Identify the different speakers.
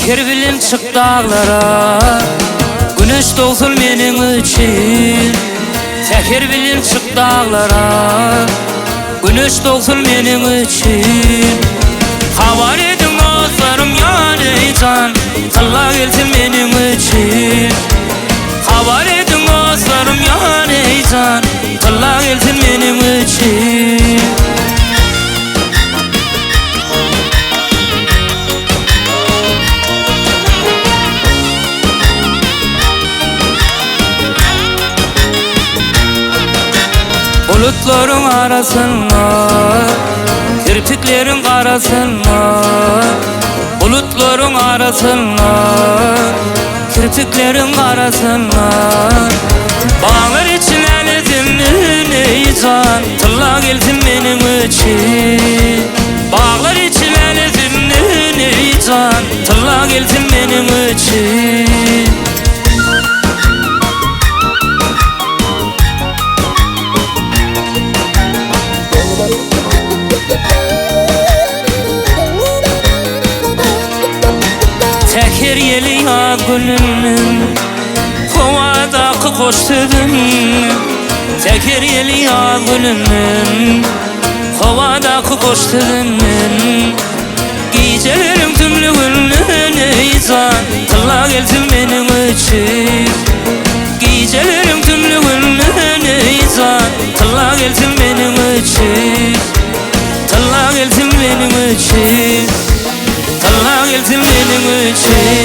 Speaker 1: Seher bilen çık dağlara, güneş doğsun benim için. Seher bilen çık dağlara, güneş doğsun benim için. Havar edin dostlarım yani can, Allah gelsin benim için. Havar edin dostlarım yani can, Allah gelsin benim için. Bulutların arasında, kirpiklerin arasında. Bulutların arasında, kirpiklerin arasında. Bağlar için elizimden ey can, tılla gelsin benim için. Bağlar için elizimden ey can, tılla gelsin benim için. Seher yeli ya gülümün, kovadaki koş tüdün. Seher yeli ya gülümün, kovadaki koş tüdün. Gecelerim tümlü gülün ey can, tılla gelsin benim için. Gecelerim tümlü gülün ey can, tılla gelsin benim için. Tılla gelsin benim için. Tılla gelsin benim için.